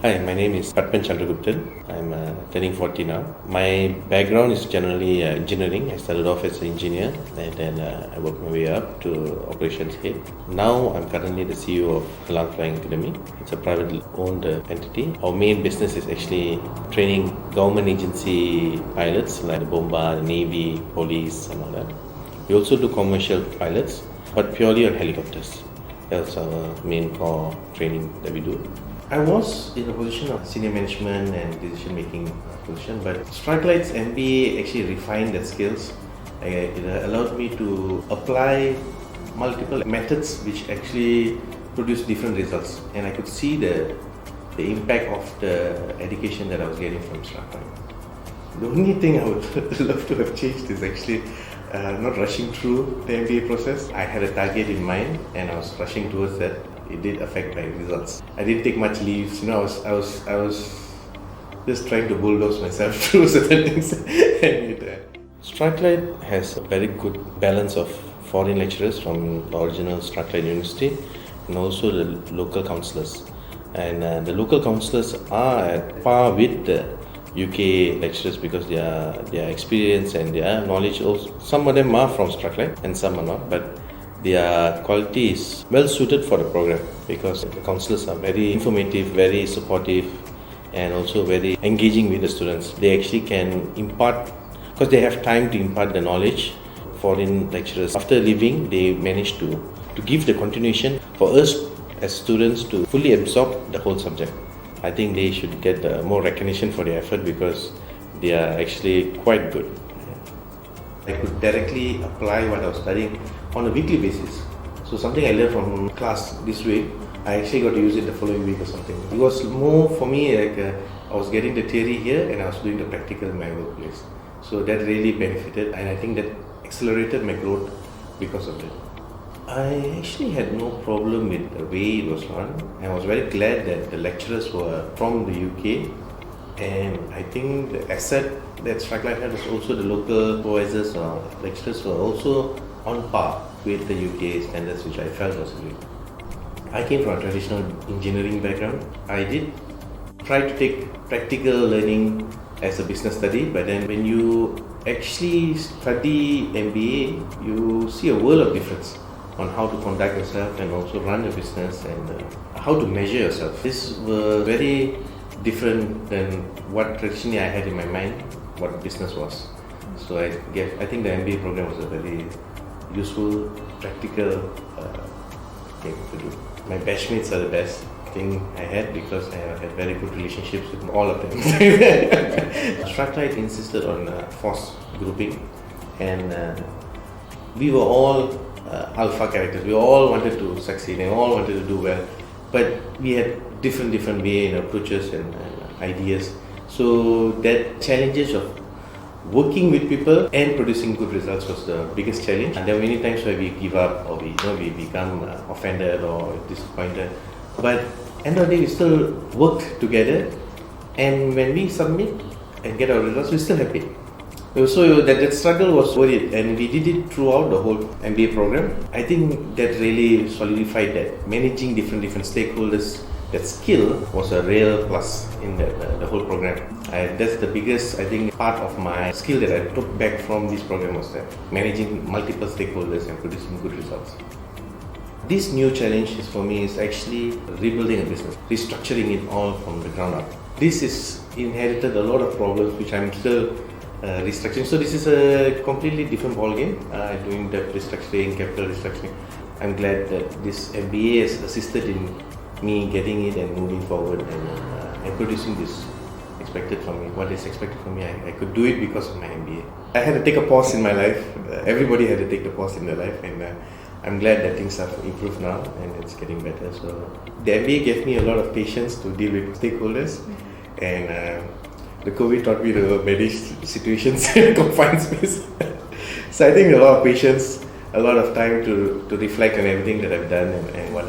Hi, my name is Pathman Chandra. I'm turning 40 now. My background is generally engineering. I started off as an engineer and then I worked my way up to operations head. Now I'm currently the CEO of Kuppthan Flying Academy. It's a privately owned entity. Our main business is actually training government agency pilots like the Bomba, the Navy, police and all that. We also do commercial pilots, but purely on helicopters. That's our main core training that we do. I was in a position of senior management and decision making position, but Strathclyde's MBA actually refined that skills. It allowed me to apply multiple methods which actually produce different results, and I could see the impact of the education that I was getting from Strathclyde. The only thing I would love to have changed is actually not rushing through the MBA process. I had a target in mind and I was rushing towards that. It did affect my results. I didn't take much leaves. I was just trying to bulldoze myself through certain things. Strathclyde has a very good balance of foreign lecturers from the original Strathclyde University and also the local counsellors. And the local counsellors are at par with the UK lecturers because their experience and their knowledge also. Some of them are from Strathclyde and some are not, but their quality is well suited for the program because the counsellors are very informative, very supportive and also very engaging with the students. They actually can impart, because they have time to impart the knowledge. Foreign lecturers, after leaving, they manage to give the continuation for us as students to fully absorb the whole subject. I think they should get more recognition for their effort because they are actually quite good. I could directly apply what I was studying on a weekly basis. So something I learned from class this week, I actually got to use it the following week or something. It was more for me like I was getting the theory here and I was doing the practical in my workplace. So that really benefited and I think that accelerated my growth because of that. I actually had no problem with the way it was run. I was very glad that the lecturers were from the UK, and I think the asset that Strathclyde had was also the local supervisors or lecturers were also on par with the UK standards, which I felt was great. I came from a traditional engineering background. I did try to take practical learning as a business study, but then when you actually study MBA, you see a world of difference on how to conduct yourself and also run a business and how to measure yourself. This were very different than what traditionally I had in my mind what business was. So I think the MBA program was a very useful, practical thing to do. My batchmates are the best thing I had because I had very good relationships with all of them. Strathclyde insisted on force grouping and we were all alpha characters. We all wanted to succeed and all wanted to do well, but we had different way and approaches and ideas. So that challenges of working with people and producing good results was the biggest challenge. And there were many times where we give up or we become offended or disappointed. But end of the day, we still worked together, and when we submit and get our results, we're still happy. So that struggle was worth it, and we did it throughout the whole MBA program. I think that really solidified that managing different stakeholders, that skill was a real plus in the whole program. That's the biggest, I think, part of my skill that I took back from this program was that managing multiple stakeholders and producing good results. This new challenge is for me is actually rebuilding a business, restructuring it all from the ground up. This is inherited a lot of problems which I'm still restructuring. So this is a completely different ballgame, doing debt restructuring, capital restructuring. I'm glad that this MBA has assisted in me getting it and moving forward and producing this expected from me. What is expected from me, I could do it because of my MBA. I had to take a pause in my life. Everybody had to take the pause in their life, and I'm glad that things have improved now and it's getting better. So the MBA gave me a lot of patience to deal with stakeholders, and the COVID taught me to manage situations in confined space. So I think a lot of patience, a lot of time to reflect on everything that I've done and what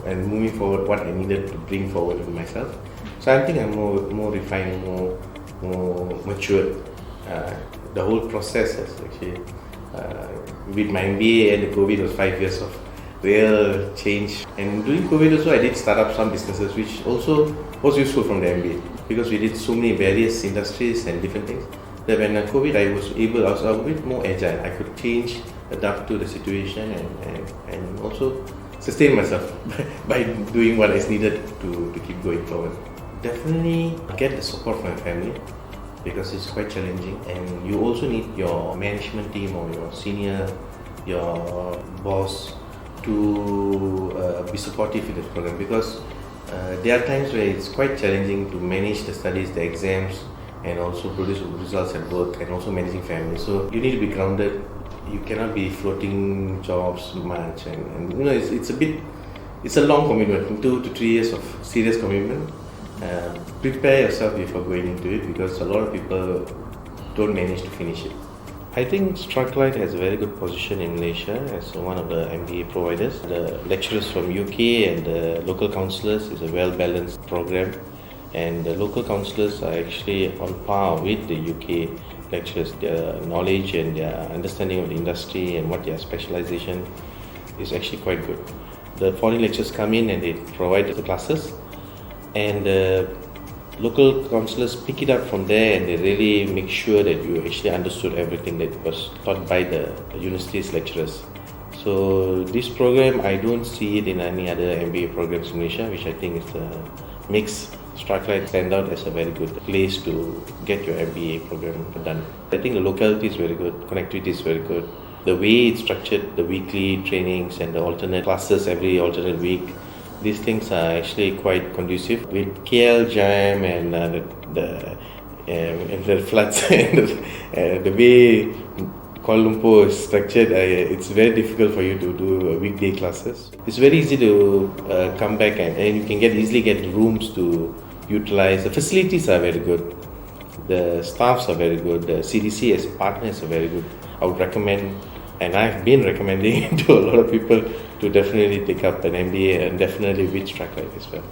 and moving forward, what I needed to bring forward with myself. So I think I'm more refined, more matured. The whole process has actually, with my MBA and the COVID, was 5 years of real change. And during COVID also, I did start up some businesses which also was useful from the MBA because we did so many various industries and different things. That when COVID, I was a bit more agile. I could change, adapt to the situation, and also sustain myself by doing what is needed to keep going forward. Definitely get the support from my family because it's quite challenging, and you also need your management team or your senior, your boss to be supportive in this program because there are times where it's quite challenging to manage the studies, the exams, and also produce results at work and also managing family. So you need to be grounded. You cannot be floating jobs much, and it's a long commitment, 2 to 3 years of serious commitment. Prepare yourself before going into it because a lot of people don't manage to finish it. I think Strathclyde has a very good position in Malaysia as one of the MBA providers. The lecturers from UK and the local counsellors is a well-balanced program, and the local counsellors are actually on par with the UK lecturers. Their knowledge and their understanding of the industry and what their specialization is actually quite good. The foreign lecturers come in and they provide the classes, and the local counsellors pick it up from there, and they really make sure that you actually understood everything that was taught by the university's lecturers. So this program, I don't see it in any other MBA programs in Malaysia, which I think makes Strathclyde stand out as a very good place to get your MBA program done. I think the locality is very good, connectivity is very good. The way it's structured, the weekly trainings and the alternate classes every alternate week, these things are actually quite conducive. With KL Jam and the floods and the way Kuala Lumpur is structured, it's very difficult for you to do weekday classes. It's very easy to come back and you can easily get rooms to utilize. The facilities are very good. The staffs are very good. The CDC as partners are very good. I would recommend, and I've been recommending to a lot of people to definitely take up an MBA and definitely with Strathclyde as well.